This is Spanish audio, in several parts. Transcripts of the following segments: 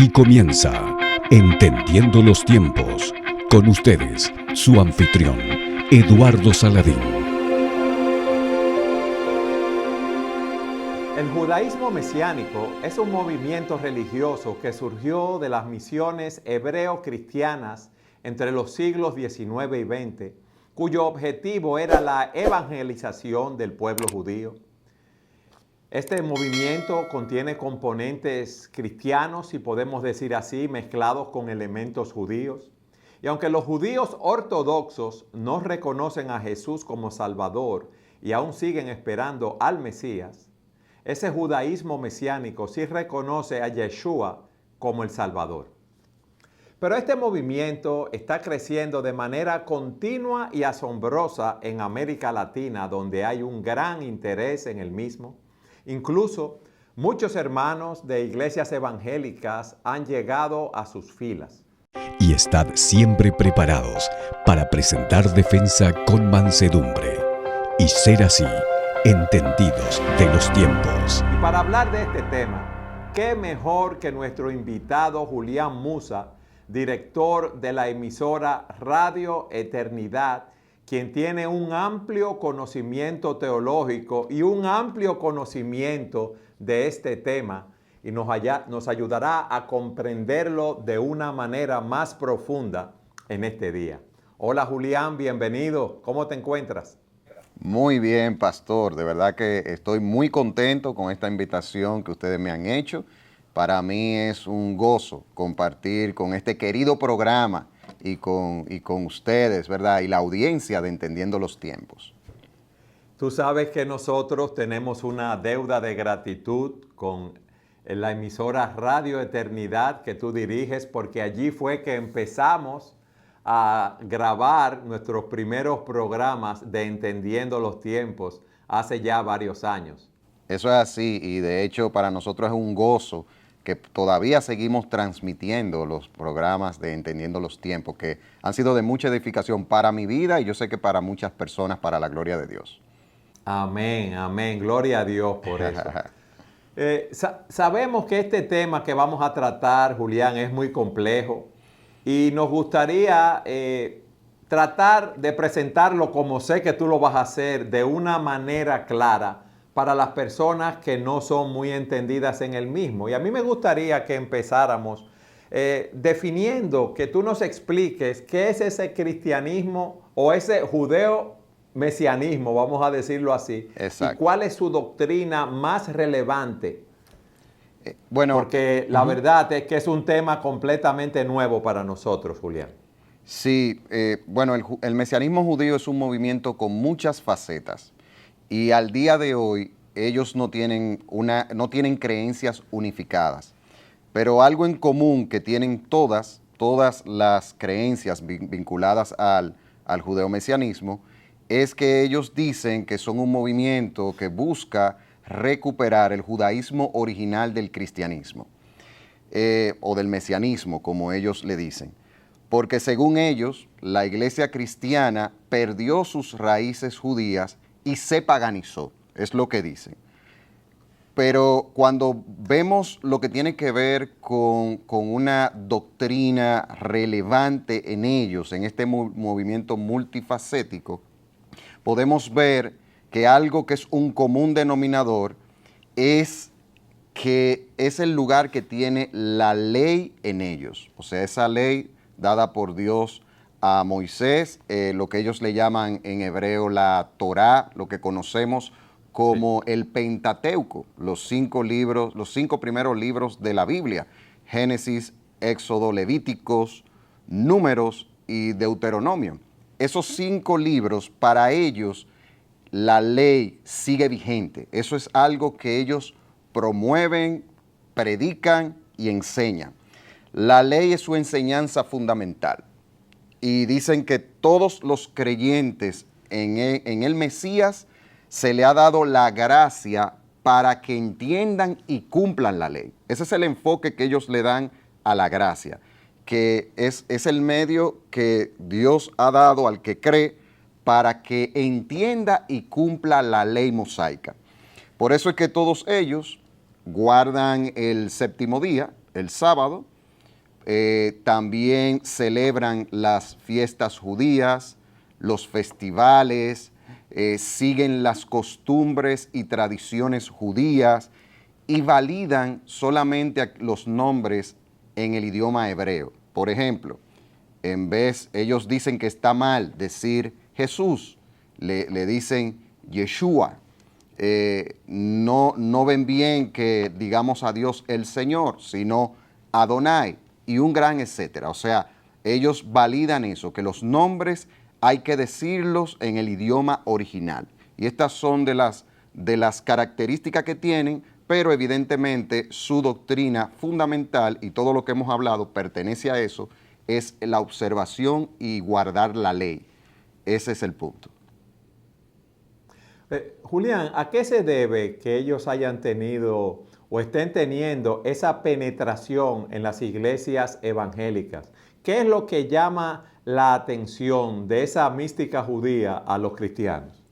Aquí comienza Entendiendo los Tiempos. Con ustedes, su anfitrión, Eduardo Saladín. El judaísmo mesiánico es un movimiento religioso que surgió de las misiones hebreo-cristianas entre los siglos XIX y XX, cuyo objetivo era la evangelización del pueblo judío. Este movimiento contiene componentes cristianos, si podemos decir así, mezclados con elementos judíos. Y aunque los judíos ortodoxos no reconocen a Jesús como Salvador y aún siguen esperando al Mesías, ese judaísmo mesiánico sí reconoce a Yeshua como el Salvador. Pero este movimiento está creciendo de manera continua y asombrosa en América Latina, donde hay un gran interés en el mismo. Incluso muchos hermanos de iglesias evangélicas han llegado a sus filas. Y estad siempre preparados para presentar defensa con mansedumbre y ser así entendidos de los tiempos. Y para hablar de este tema, qué mejor que nuestro invitado Julián Musa, director de la emisora Radio Eternidad, quien tiene un amplio conocimiento teológico y un amplio conocimiento de este tema y nos ayudará a comprenderlo de una manera más profunda en este día. Hola Julián, bienvenido. ¿Cómo te encuentras? Muy bien, pastor. De verdad que estoy muy contento con esta invitación que ustedes me han hecho. Para mí es un gozo compartir con este querido programa y con ustedes, ¿verdad? Y la audiencia de Entendiendo los Tiempos. Tú sabes que nosotros tenemos una deuda de gratitud con la emisora Radio Eternidad que tú diriges, porque allí fue que empezamos a grabar nuestros primeros programas de Entendiendo los Tiempos hace ya varios años. Eso es así, y de hecho para nosotros es un gozo que todavía seguimos transmitiendo los programas de Entendiendo los Tiempos, que han sido de mucha edificación para mi vida y yo sé que para muchas personas, para la gloria de Dios. Amén, amén. Gloria a Dios por eso. Sabemos que este tema que vamos a tratar, Julián, es muy complejo y nos gustaría tratar de presentarlo como sé que tú lo vas a hacer, de una manera clara para las personas que no son muy entendidas en el mismo. Y a mí me gustaría que empezáramos definiendo, que tú nos expliques qué es ese cristianismo o ese judeo-mesianismo, vamos a decirlo así. Exacto. Y cuál es su doctrina más relevante. Porque la verdad es que es un tema completamente nuevo para nosotros, Julián. Sí, el mesianismo judío es un movimiento con muchas facetas. Y al día de hoy ellos no tienen creencias unificadas, pero algo en común que tienen todas las creencias vinculadas al judeo-mesianismo es que ellos dicen que son un movimiento que busca recuperar el judaísmo original del cristianismo, o del mesianismo, como ellos le dicen. Porque según ellos, la iglesia cristiana perdió sus raíces judías y se paganizó, es lo que dicen. Pero cuando vemos lo que tiene que ver con una doctrina relevante en ellos, en este movimiento multifacético, podemos ver que algo que es un común denominador es que es el lugar que tiene la ley en ellos. O sea, esa ley dada por Dios a Moisés, lo que ellos le llaman en hebreo la Torá, lo que conocemos como el Pentateuco, los 5 primeros libros de la Biblia: Génesis, Éxodo, Levíticos, Números y Deuteronomio. Esos 5 libros, para ellos, la ley sigue vigente. Eso es algo que ellos promueven, predican y enseñan. La ley es su enseñanza fundamental. Y dicen que todos los creyentes en el Mesías se le ha dado la gracia para que entiendan y cumplan la ley. Ese es el enfoque que ellos le dan a la gracia, que es el medio que Dios ha dado al que cree para que entienda y cumpla la ley mosaica. Por eso es que todos ellos guardan el séptimo día, el sábado. También celebran las fiestas judías, los festivales, siguen las costumbres y tradiciones judías y validan solamente los nombres en el idioma hebreo. Por ejemplo, ellos dicen que está mal decir Jesús, le dicen Yeshua. No ven bien que digamos a Dios el Señor, sino Adonai y un gran etcétera. O sea, ellos validan eso, que los nombres hay que decirlos en el idioma original. Y estas son de las características que tienen, pero evidentemente su doctrina fundamental, y todo lo que hemos hablado pertenece a eso, es la observación y guardar la ley. Ese es el punto. Julián, ¿a qué se debe que ellos hayan tenido o estén teniendo esa penetración en las iglesias evangélicas? ¿Qué es lo que llama la atención de esa mística judía a los cristianos?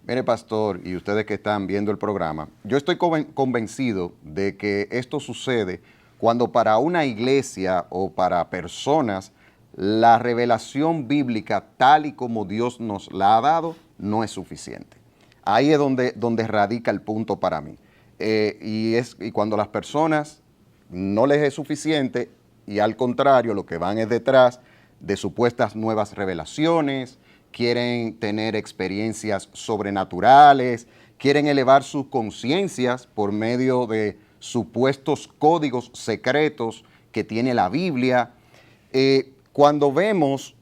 Mire, pastor, y ustedes que están viendo el programa, yo estoy convencido de que esto sucede cuando para una iglesia o para personas la revelación bíblica tal y como Dios nos la ha dado no es suficiente. Ahí es donde radica el punto para mí. Y cuando las personas no les es suficiente y al contrario lo que van es detrás de supuestas nuevas revelaciones, quieren tener experiencias sobrenaturales, quieren elevar sus conciencias por medio de supuestos códigos secretos que tiene la Biblia. Cuando vemos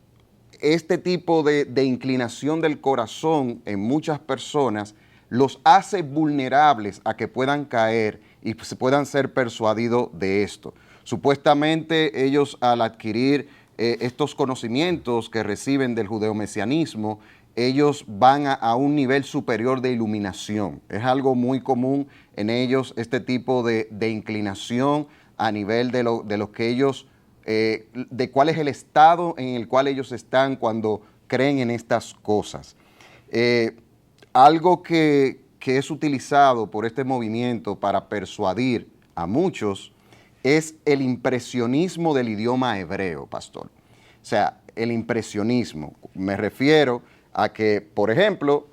este tipo de inclinación del corazón en muchas personas, los hace vulnerables a que puedan caer y se puedan ser persuadidos de esto. Supuestamente ellos al adquirir estos conocimientos que reciben del judeomesianismo, ellos van a un nivel superior de iluminación. Es algo muy común en ellos este tipo de inclinación a nivel de lo que ellos, de cuál es el estado en el cual ellos están cuando creen en estas cosas. Algo que es utilizado por este movimiento para persuadir a muchos es el impresionismo del idioma hebreo, pastor. O sea, el impresionismo. Me refiero a que, por ejemplo,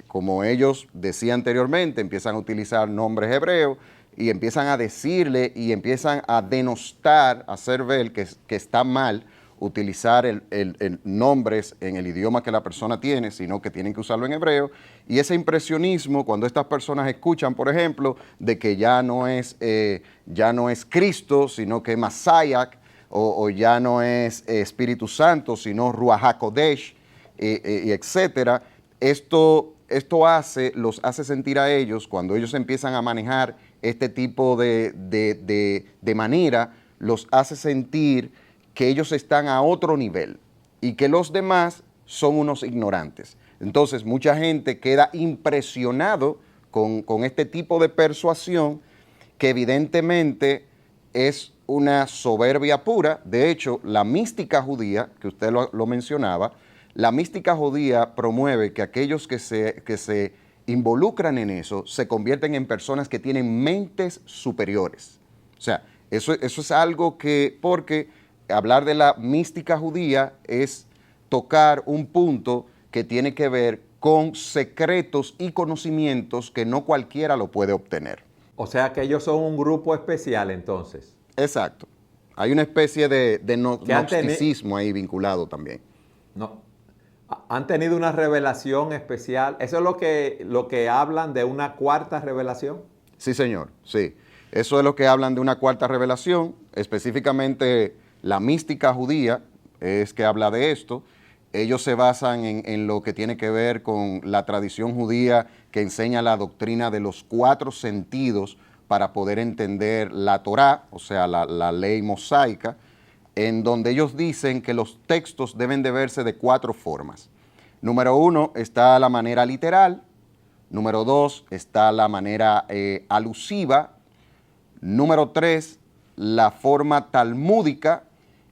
como ellos decían anteriormente, empiezan a utilizar nombres hebreos y empiezan a decirle y empiezan a denostar, a hacer ver que está mal utilizar el nombres en el idioma que la persona tiene, sino que tienen que usarlo en hebreo. Y ese impresionismo, cuando estas personas escuchan, por ejemplo, de que ya no es Cristo, sino que es Mashiach, o ya no es Espíritu Santo, sino Ruach HaKodesh, y etcétera, esto los hace sentir a ellos, cuando ellos empiezan a manejar este tipo de manera, los hace sentir que ellos están a otro nivel y que los demás son unos ignorantes. Entonces, mucha gente queda impresionado con este tipo de persuasión que evidentemente es una soberbia pura. De hecho, la mística judía, que usted lo mencionaba, la mística judía promueve que aquellos que se involucran en eso se convierten en personas que tienen mentes superiores. O sea, eso es algo que, porque hablar de la mística judía es tocar un punto que tiene que ver con secretos y conocimientos que no cualquiera lo puede obtener. O sea que ellos son un grupo especial entonces. Exacto. Hay una especie de gnosticismo ahí vinculado también. No. ¿Han tenido una revelación especial? ¿Eso es lo que hablan de una cuarta revelación? Sí, señor, sí. Eso es lo que hablan de una cuarta revelación, específicamente la mística judía es que habla de esto. Ellos se basan en lo que tiene que ver con la tradición judía que enseña la doctrina de los 4 sentidos para poder entender la Torá, o sea, la ley mosaica, en donde ellos dicen que los textos deben de verse de 4 formas. Número 1 está la manera literal, número 2 está la manera alusiva, número 3 la forma talmúdica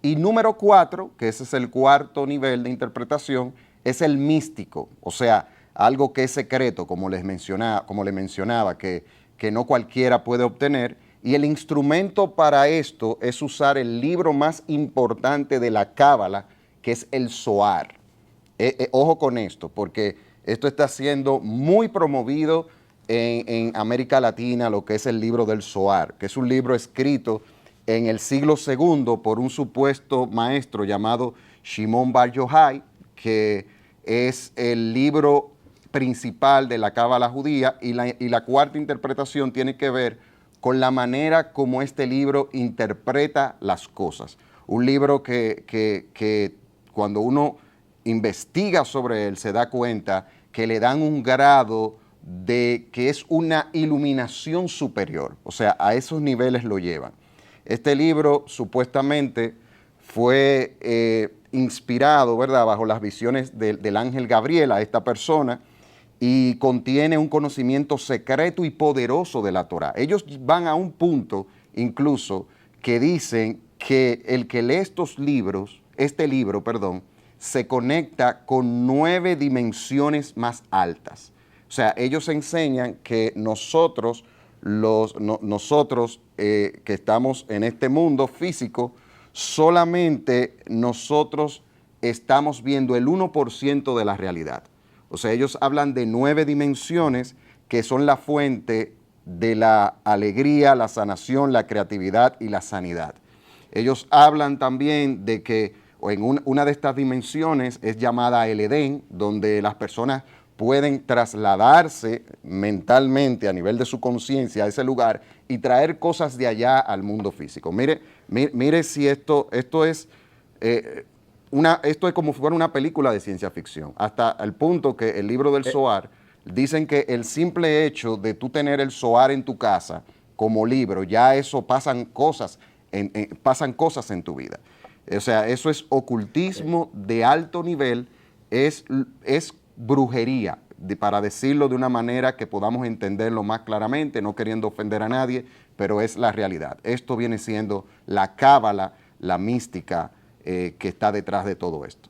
y número 4, que ese es el cuarto nivel de interpretación, es el místico, o sea, algo que es secreto, como le mencionaba, que no cualquiera puede obtener, Y el instrumento para esto es usar el libro más importante de la Cábala, que es el Zohar. Ojo con esto, porque esto está siendo muy promovido en América Latina, lo que es el libro del Zohar, que es un libro escrito en el siglo II por un supuesto maestro llamado Shimon Bar Yochai, que es el libro principal de la Cábala judía, y la cuarta interpretación tiene que ver con la manera como este libro interpreta las cosas. Un libro que cuando uno investiga sobre él se da cuenta que le dan un grado de que es una iluminación superior, o sea, a esos niveles lo llevan. Este libro supuestamente fue inspirado, ¿verdad?, bajo las visiones del ángel Gabriel a esta persona, y contiene un conocimiento secreto y poderoso de la Torá. Ellos van a un punto incluso que dicen que el que lee este libro, se conecta con 9 dimensiones más altas. O sea, ellos enseñan que nosotros, que estamos en este mundo físico, solamente nosotros estamos viendo el 1% de la realidad. O sea, ellos hablan de 9 dimensiones que son la fuente de la alegría, la sanación, la creatividad y la sanidad. Ellos hablan también de que en una de estas dimensiones es llamada el Edén, donde las personas pueden trasladarse mentalmente a nivel de su conciencia a ese lugar y traer cosas de allá al mundo físico. Mire si esto es como si fuera una película de ciencia ficción, hasta el punto que el libro del Zohar, dicen que el simple hecho de tú tener el Zohar en tu casa como libro, ya eso pasan cosas en tu vida. O sea, eso es ocultismo de alto nivel, es brujería, para decirlo de una manera que podamos entenderlo más claramente, no queriendo ofender a nadie, pero es la realidad. Esto viene siendo la cábala, la mística, que está detrás de todo esto.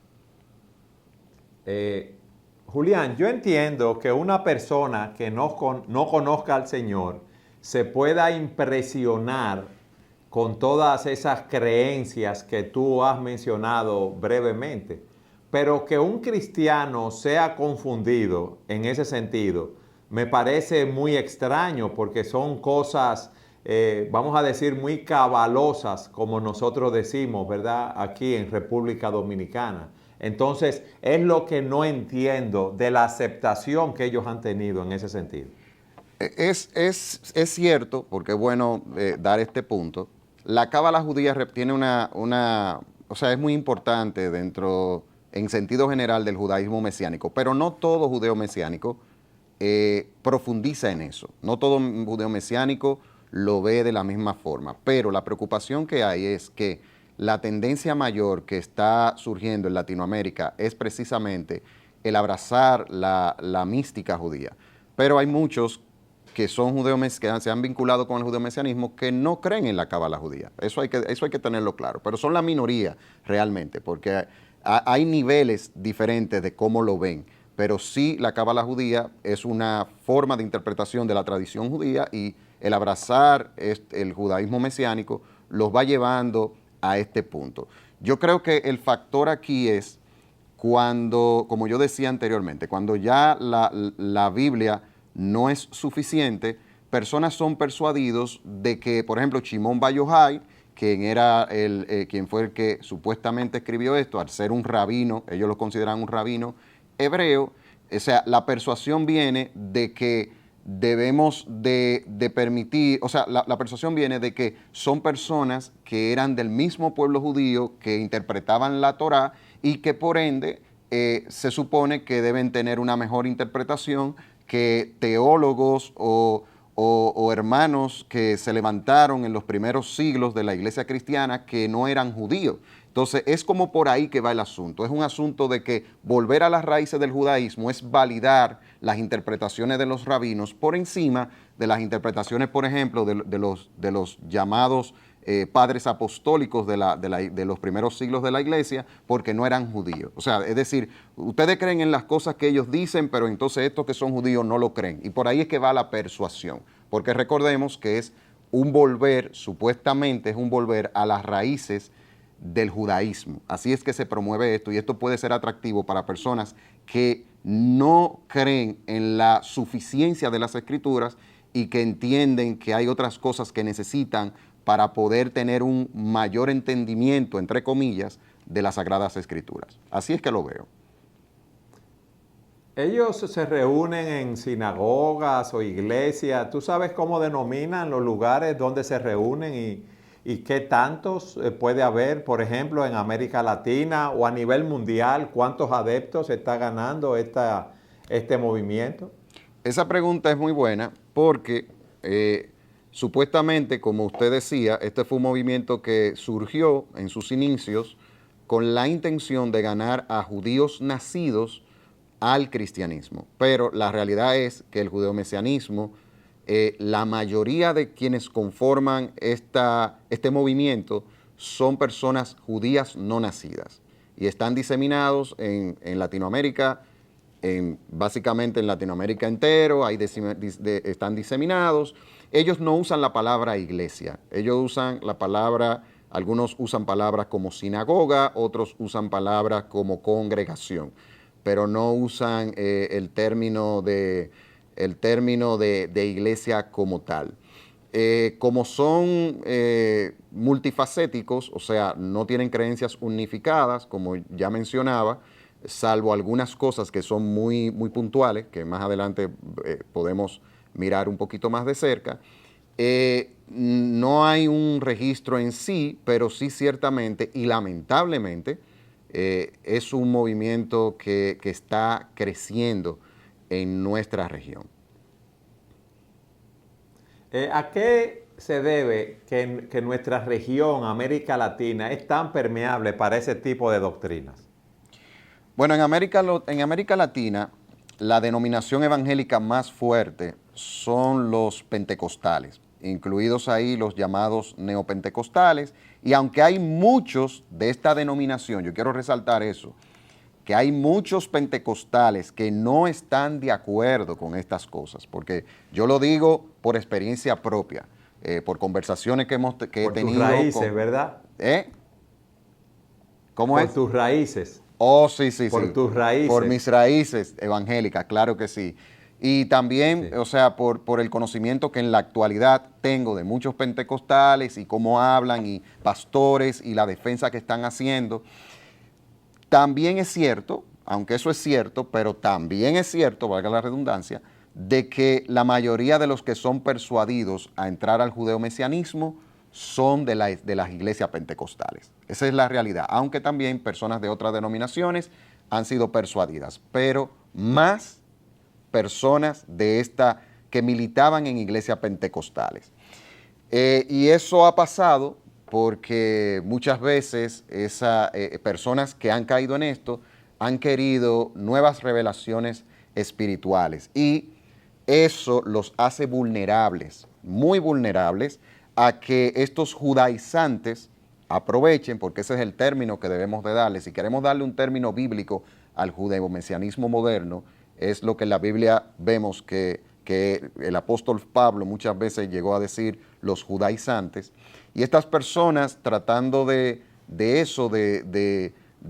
Julián, yo entiendo que una persona que no conozca al Señor se pueda impresionar con todas esas creencias que tú has mencionado brevemente, pero que un cristiano sea confundido en ese sentido me parece muy extraño, porque son cosas, vamos a decir, muy cabalosas, como nosotros decimos, ¿verdad?, aquí en República Dominicana. Entonces, es lo que no entiendo de la aceptación que ellos han tenido en ese sentido. Es cierto, porque es bueno dar este punto. La cábala judía tiene o sea, es muy importante en sentido general del judaísmo mesiánico, pero no todo judeo mesiánico profundiza en eso. No todo judeo mesiánico lo ve de la misma forma, pero la preocupación que hay es que la tendencia mayor que está surgiendo en Latinoamérica es precisamente el abrazar la mística judía. Pero hay muchos que son que se han vinculado con el judeomesianismo que no creen en la cábala judía. Eso hay que tenerlo claro, pero son la minoría realmente, porque hay niveles diferentes de cómo lo ven, pero sí la cábala judía es una forma de interpretación de la tradición judía, y el abrazar el judaísmo mesiánico los va llevando a este punto. Yo creo que el factor aquí es cuando, como yo decía anteriormente, cuando ya la Biblia no es suficiente, personas son persuadidos de que, por ejemplo, Shimon Bar Yochai, quien fue el que supuestamente escribió esto, al ser un rabino, ellos lo consideran un rabino hebreo, o sea, la persuasión viene de que debemos de permitir, o sea, la persuasión viene de que son personas que eran del mismo pueblo judío, que interpretaban la Torá, y que por ende se supone que deben tener una mejor interpretación que teólogos o hermanos que se levantaron en los primeros siglos de la iglesia cristiana que no eran judíos. Entonces es como por ahí que va el asunto. Es un asunto de que volver a las raíces del judaísmo es validar las interpretaciones de los rabinos por encima de las interpretaciones, por ejemplo, de los llamados padres apostólicos de los primeros siglos de la iglesia, porque no eran judíos. O sea, es decir, ustedes creen en las cosas que ellos dicen, pero entonces estos que son judíos no lo creen. Y por ahí es que va la persuasión, porque recordemos que es un volver, supuestamente es un volver a las raíces del judaísmo. Así es que se promueve esto, y esto puede ser atractivo para personas que no creen en la suficiencia de las escrituras y que entienden que hay otras cosas que necesitan para poder tener un mayor entendimiento, entre comillas, de las Sagradas Escrituras. Así es que lo veo. Ellos se reúnen en sinagogas o iglesias. ¿Tú sabes cómo denominan los lugares donde se reúnen y qué tantos puede haber, por ejemplo, en América Latina o a nivel mundial? ¿Cuántos adeptos está ganando este movimiento? Esa pregunta es muy buena porque supuestamente, como usted decía, este fue un movimiento que surgió en sus inicios con la intención de ganar a judíos nacidos al cristianismo. Pero la realidad es que el judeomesianismo, la mayoría de quienes conforman este movimiento son personas judías no nacidas y están diseminados en Latinoamérica, básicamente en Latinoamérica entero, están diseminados. Ellos no usan la palabra iglesia, ellos usan la palabra, algunos usan palabras como sinagoga, otros usan palabras como congregación, pero no usan el término de iglesia como tal. Como son multifacéticos, o sea, no tienen creencias unificadas, como ya mencionaba, salvo algunas cosas que son muy, muy puntuales, que más adelante podemos mirar un poquito más de cerca. No hay un registro en sí, pero sí ciertamente y lamentablemente es un movimiento que está creciendo en nuestra región. ¿A qué se debe que nuestra región, América Latina, es tan permeable para ese tipo de doctrinas? Bueno, en América Latina, la denominación evangélica más fuerte son los pentecostales, incluidos ahí los llamados neopentecostales, y aunque hay muchos de esta denominación, yo quiero resaltar eso, que hay muchos pentecostales que no están de acuerdo con estas cosas, porque yo lo digo por experiencia propia, por conversaciones que he tenido. Por tus raíces, ¿verdad? ¿Cómo es? Por tus raíces. Oh, sí, sí, sí. Por tus raíces. Por mis raíces evangélicas, claro que sí. Y también, Sí. o sea, por el conocimiento que en la actualidad tengo de muchos pentecostales y cómo hablan y pastores y la defensa que están haciendo. También es cierto, aunque eso es cierto, pero también es cierto, valga la redundancia, de que la mayoría de los que son persuadidos a entrar al judeomesianismo son de las iglesias pentecostales. Esa es la realidad, aunque también personas de otras denominaciones han sido persuadidas, pero más personas que militaban en iglesias pentecostales. Y eso ha pasado porque muchas veces personas que han caído en esto han querido nuevas revelaciones espirituales y eso los hace vulnerables, muy vulnerables, a que estos judaizantes aprovechen, porque ese es el término que debemos de darle. Si queremos darle un término bíblico al judeomesianismo moderno, es lo que en la Biblia vemos que el apóstol Pablo muchas veces llegó a decir los judaizantes, y estas personas tratando de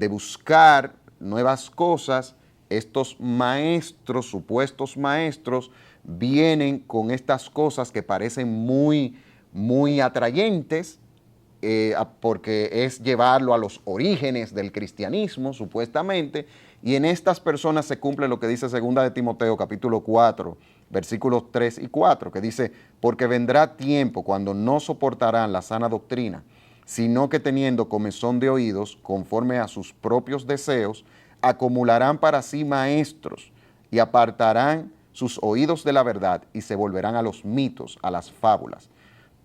buscar nuevas cosas, estos maestros, supuestos maestros, vienen con estas cosas que parecen muy, muy atrayentes, porque es llevarlo a los orígenes del cristianismo, supuestamente, y en estas personas se cumple lo que dice 2 de Timoteo, capítulo 4, versículos 3 y 4, que dice, porque vendrá tiempo cuando no soportarán la sana doctrina, sino que teniendo comezón de oídos, conforme a sus propios deseos, acumularán para sí maestros y apartarán sus oídos de la verdad y se volverán a los mitos, a las fábulas.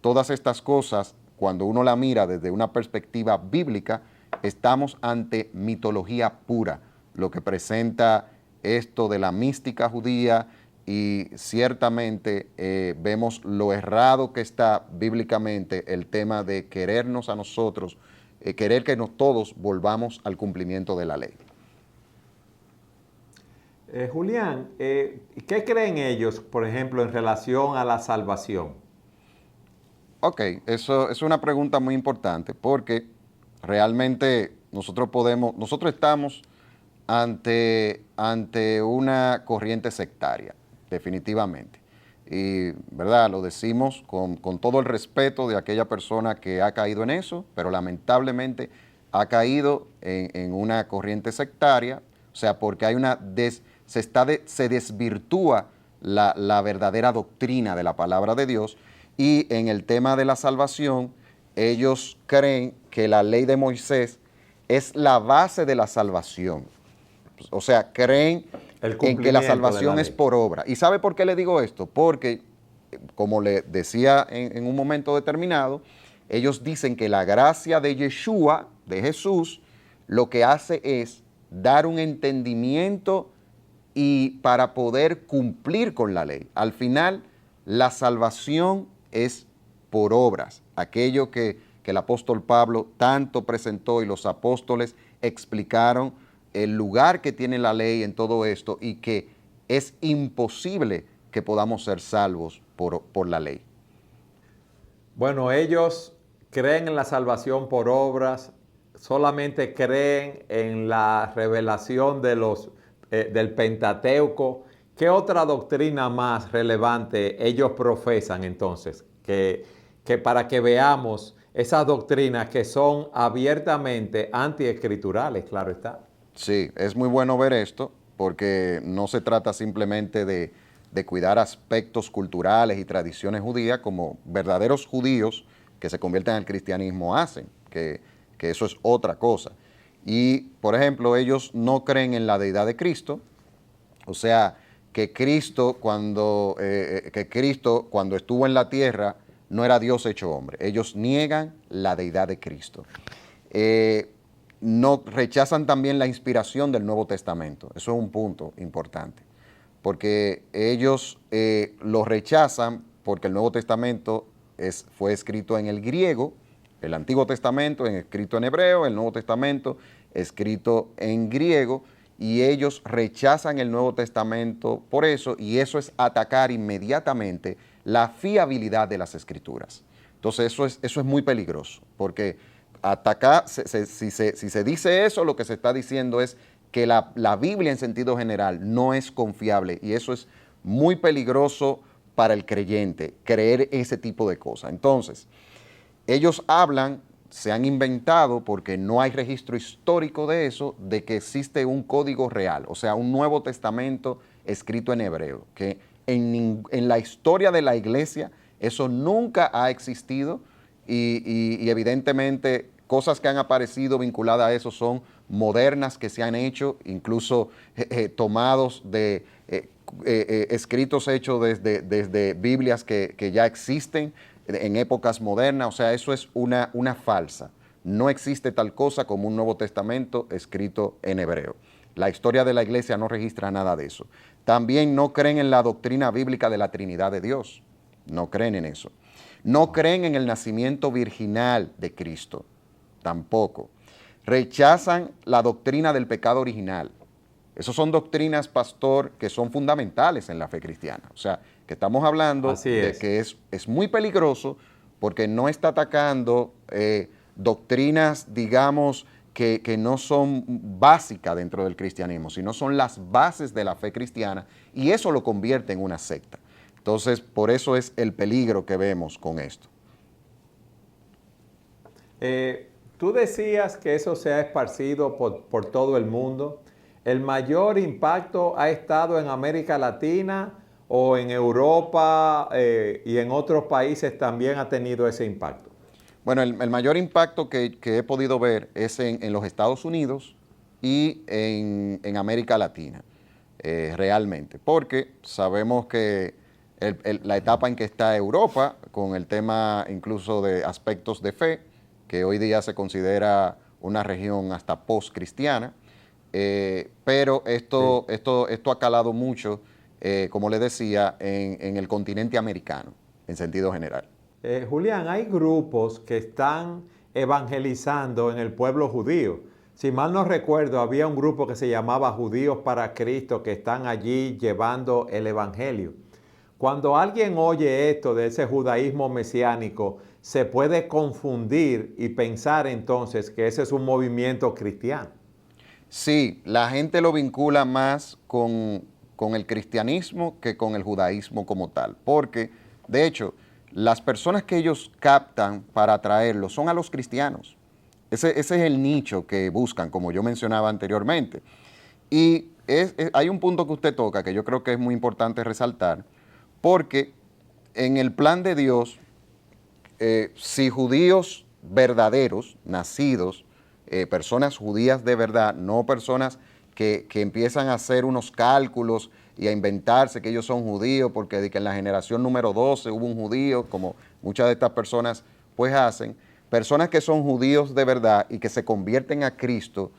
Todas estas cosas, cuando uno la mira desde una perspectiva bíblica, estamos ante mitología pura, lo que presenta esto de la mística judía, y ciertamente vemos lo errado que está bíblicamente el tema de querernos a nosotros, querer que todos volvamos al cumplimiento de la ley. Julián, ¿qué creen ellos, por ejemplo, en relación a la salvación? Ok, eso es una pregunta muy importante porque realmente nosotros estamos ante una corriente sectaria, definitivamente. Y, ¿verdad? Lo decimos con todo el respeto de aquella persona que ha caído en eso, pero lamentablemente ha caído en una corriente sectaria, o sea, porque hay se desvirtúa la verdadera doctrina de la palabra de Dios, y en el tema de la salvación, ellos creen que la ley de Moisés es la base de la salvación. O sea, creen en que la salvación es por obra. ¿Y sabe por qué le digo esto? Porque, como le decía en un momento determinado, ellos dicen que la gracia de Yeshua, de Jesús, lo que hace es dar un entendimiento y para poder cumplir con la ley. Al final, la salvación es por obras. Aquello que el apóstol Pablo tanto presentó y los apóstoles explicaron el lugar que tiene la ley en todo esto y que es imposible que podamos ser salvos por la ley. Bueno, ellos creen en la salvación por obras, solamente creen en la revelación del Pentateuco. ¿Qué otra doctrina más relevante ellos profesan entonces? Que para que veamos esas doctrinas que son abiertamente antiescriturales, claro está. Sí, es muy bueno ver esto porque no se trata simplemente de cuidar aspectos culturales y tradiciones judías como verdaderos judíos que se convierten al cristianismo hacen, que eso es otra cosa. Y, por ejemplo, ellos no creen en la deidad de Cristo, o sea, que Cristo cuando estuvo en la tierra no era Dios hecho hombre. Ellos niegan la deidad de Cristo. No rechazan también la inspiración del Nuevo Testamento. Eso es un punto importante, porque ellos lo rechazan porque el Nuevo Testamento fue escrito en el griego, el Antiguo Testamento escrito en hebreo, el Nuevo Testamento escrito en griego, y ellos rechazan el Nuevo Testamento por eso, y eso es atacar inmediatamente la fiabilidad de las Escrituras. Entonces eso es muy peligroso, porque atacar, si se dice eso, lo que se está diciendo es que la Biblia en sentido general no es confiable, y eso es muy peligroso para el creyente, creer ese tipo de cosas. Entonces, ellos se han inventado, porque no hay registro histórico de eso, de que existe un código real, o sea, un Nuevo Testamento escrito en hebreo, que en la historia de la iglesia eso nunca ha existido, y evidentemente cosas que han aparecido vinculadas a eso son modernas que se han hecho, incluso tomados de escritos hechos desde Biblias que ya existen en épocas modernas. O sea, eso es una falsa. No existe tal cosa como un Nuevo Testamento escrito en hebreo. La historia de la iglesia no registra nada de eso. También no creen en la doctrina bíblica de la Trinidad de Dios. No creen en eso. No creen en el nacimiento virginal de Cristo. Tampoco. Rechazan la doctrina del pecado original. Esas son doctrinas, pastor, que son fundamentales en la fe cristiana. O sea, que estamos hablando de que es muy peligroso, porque no está atacando doctrinas, digamos, que no son básicas dentro del cristianismo, sino son las bases de la fe cristiana, y eso lo convierte en una secta. Entonces, por eso es el peligro que vemos con esto. Tú decías que eso se ha esparcido por todo el mundo. ¿El mayor impacto ha estado en América Latina o en Europa y en otros países también ha tenido ese impacto? Bueno, el mayor impacto que he podido ver es en los Estados Unidos y en América Latina, realmente, porque sabemos que la etapa en que está Europa, con el tema incluso de aspectos de fe, que hoy día se considera una región hasta post-cristiana, pero esto ha calado mucho, como le decía, en el continente americano, en sentido general. Julián, hay grupos que están evangelizando en el pueblo judío. Si mal no recuerdo, había un grupo que se llamaba Judíos para Cristo, que están allí llevando el evangelio. Cuando alguien oye esto de ese judaísmo mesiánico, se puede confundir y pensar entonces que ese es un movimiento cristiano. Sí, la gente lo vincula más con el cristianismo que con el judaísmo como tal, porque de hecho las personas que ellos captan para atraerlo son a los cristianos. Ese es el nicho que buscan, como yo mencionaba anteriormente. Y hay un punto que usted toca que yo creo que es muy importante resaltar, porque en el plan de Dios, si judíos verdaderos, nacidos, personas judías de verdad, no personas que empiezan a hacer unos cálculos y a inventarse que ellos son judíos porque de que en la generación número 12 hubo un judío, como muchas de estas personas pues hacen, personas que son judíos de verdad y que se convierten a Cristo,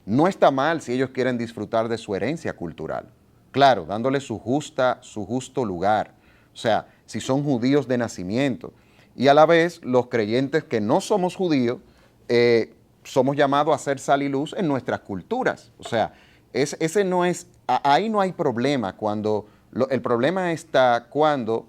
no está mal si ellos quieren disfrutar de su herencia cultural. Claro, dándole su justo lugar. O sea, si son judíos de nacimiento. Y a la vez, los creyentes que no somos judíos, somos llamados a hacer sal y luz en nuestras culturas. O sea, ahí no hay problema. El problema está cuando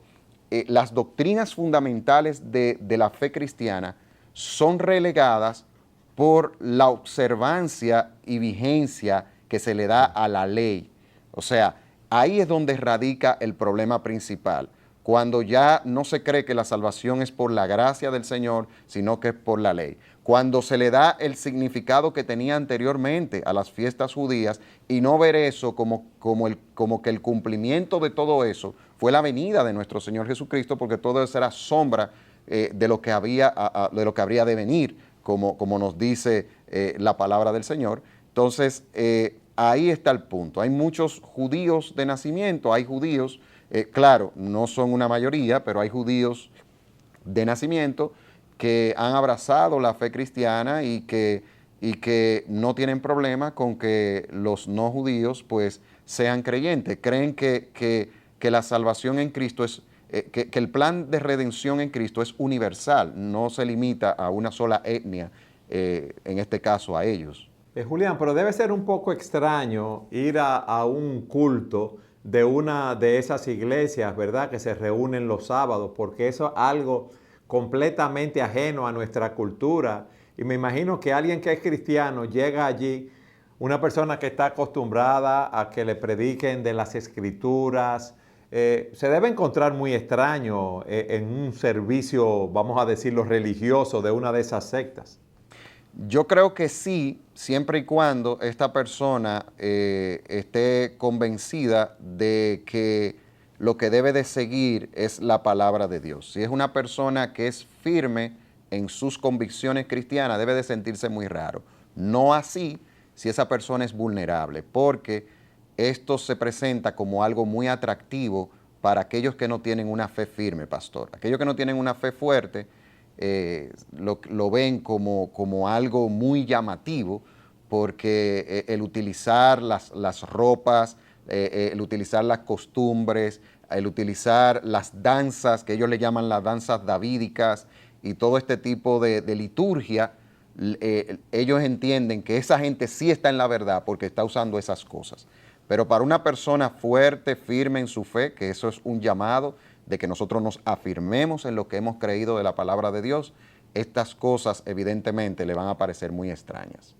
las doctrinas fundamentales de la fe cristiana son relegadas por la observancia y vigencia que se le da a la ley. O sea, ahí es donde radica el problema principal, cuando ya no se cree que la salvación es por la gracia del Señor, sino que es por la ley. Cuando se le da el significado que tenía anteriormente a las fiestas judías y no ver eso como que el cumplimiento de todo eso fue la venida de nuestro Señor Jesucristo, porque todo eso era sombra de lo que habría de venir, como nos dice la palabra del Señor. Entonces, ahí está el punto. Hay muchos judíos de nacimiento, hay judíos, claro, no son una mayoría, pero hay judíos de nacimiento que han abrazado la fe cristiana y que no tienen problema con que los no judíos pues sean creyentes. Creen que la salvación en Cristo es, que el plan de redención en Cristo es universal, no se limita a una sola etnia, en este caso a ellos. Julián, pero debe ser un poco extraño ir a un culto de una de esas iglesias, ¿verdad?, que se reúnen los sábados, porque eso es algo completamente ajeno a nuestra cultura. Y me imagino que alguien que es cristiano llega allí, una persona que está acostumbrada a que le prediquen de las escrituras, se debe encontrar muy extraño en un servicio, vamos a decirlo, religioso de una de esas sectas. Yo creo que sí, siempre y cuando esta persona esté convencida de que lo que debe de seguir es la palabra de Dios. Si es una persona que es firme en sus convicciones cristianas, debe de sentirse muy raro. No así si esa persona es vulnerable, porque esto se presenta como algo muy atractivo para aquellos que no tienen una fe firme, pastor. Aquellos que no tienen una fe fuerte, lo ven como algo muy llamativo, porque el utilizar las ropas, el utilizar las costumbres, el utilizar las danzas, que ellos le llaman las danzas davídicas, y todo este tipo de liturgia, ellos entienden que esa gente sí está en la verdad porque está usando esas cosas. Pero para una persona fuerte, firme en su fe, que eso es un llamado de que nosotros nos afirmemos en lo que hemos creído de la palabra de Dios, estas cosas evidentemente le van a parecer muy extrañas.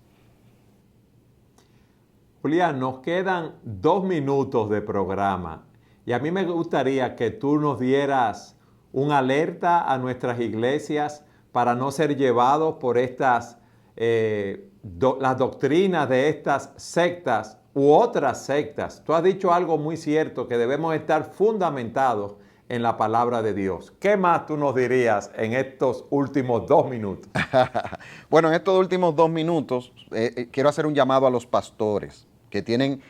Julián, nos quedan 2 minutos de programa y a mí me gustaría que tú nos dieras una alerta a nuestras iglesias para no ser llevados por estas, las doctrinas de estas sectas u otras sectas. Tú has dicho algo muy cierto, que debemos estar fundamentados en la palabra de Dios. ¿Qué más tú nos dirías en estos últimos 2 minutos? Bueno, en estos últimos 2 minutos quiero hacer un llamado a los pastores, que tienen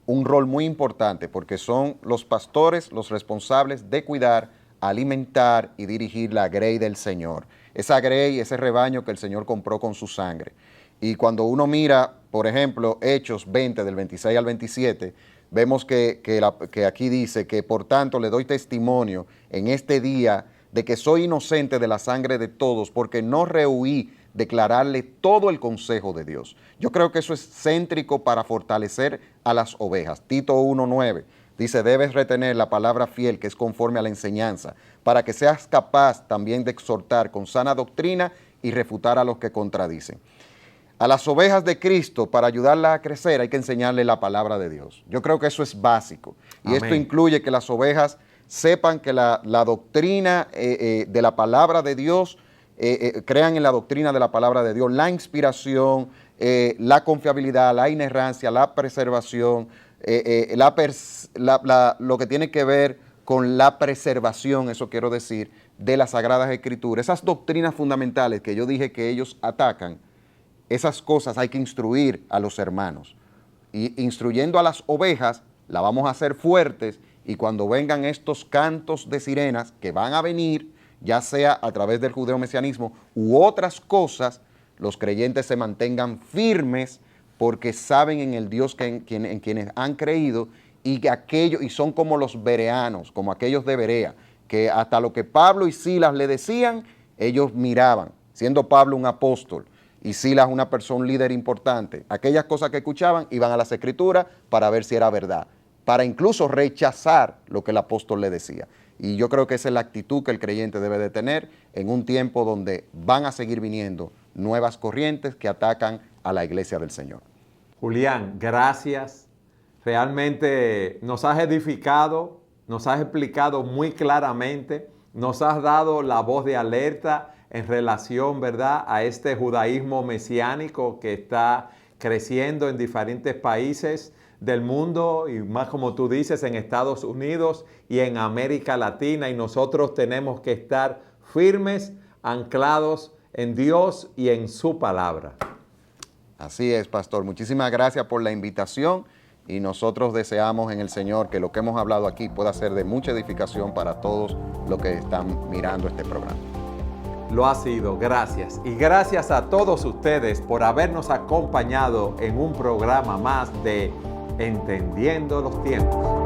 un rol muy importante, porque son los pastores los responsables de cuidar, alimentar y dirigir la grey del Señor. Esa grey, ese rebaño que el Señor compró con su sangre. Y cuando uno mira, por ejemplo, Hechos 20, del 26 al 27, vemos que aquí dice que por tanto le doy testimonio en este día de que soy inocente de la sangre de todos, porque no rehuí declararle todo el consejo de Dios. Yo creo que eso es céntrico para fortalecer a las ovejas. Tito 1:9 Dice, debes retener la palabra fiel que es conforme a la enseñanza, para que seas capaz también de exhortar con sana doctrina y refutar a los que contradicen. A las ovejas de Cristo, para ayudarlas a crecer, hay que enseñarle la palabra de Dios. Yo creo que eso es básico. Y Amén. Esto incluye que las ovejas sepan que la doctrina de la palabra de Dios, crean en la doctrina de la palabra de Dios, la inspiración, la confiabilidad, la inerrancia, la preservación, lo que tiene que ver con la preservación, eso quiero decir, de las Sagradas Escrituras. Esas doctrinas fundamentales que yo dije que ellos atacan, esas cosas hay que instruir a los hermanos. Y instruyendo a las ovejas, la vamos a hacer fuertes, y cuando vengan estos cantos de sirenas que van a venir, ya sea a través del judeo-mesianismo u otras cosas, los creyentes se mantengan firmes porque saben en el Dios en quienes han creído, y son como los bereanos, como aquellos de Berea, que hasta lo que Pablo y Silas le decían, ellos miraban, siendo Pablo un apóstol y Silas una persona, un líder importante, aquellas cosas que escuchaban iban a las Escrituras para ver si era verdad, para incluso rechazar lo que el apóstol le decía. Y yo creo que esa es la actitud que el creyente debe de tener en un tiempo donde van a seguir viniendo nuevas corrientes que atacan a la iglesia del Señor. Julián, gracias. Realmente nos has edificado, nos has explicado muy claramente, nos has dado la voz de alerta en relación, ¿verdad?, a este judaísmo mesiánico que está creciendo en diferentes países del mundo, y más como tú dices, en Estados Unidos y en América Latina, y nosotros tenemos que estar firmes, anclados en Dios y en su palabra. Así es, pastor. Muchísimas gracias por la invitación, y nosotros deseamos en el Señor que lo que hemos hablado aquí pueda ser de mucha edificación para todos los que están mirando este programa. Lo ha sido, gracias. Y gracias a todos ustedes por habernos acompañado en un programa más de Entendiendo los Tiempos.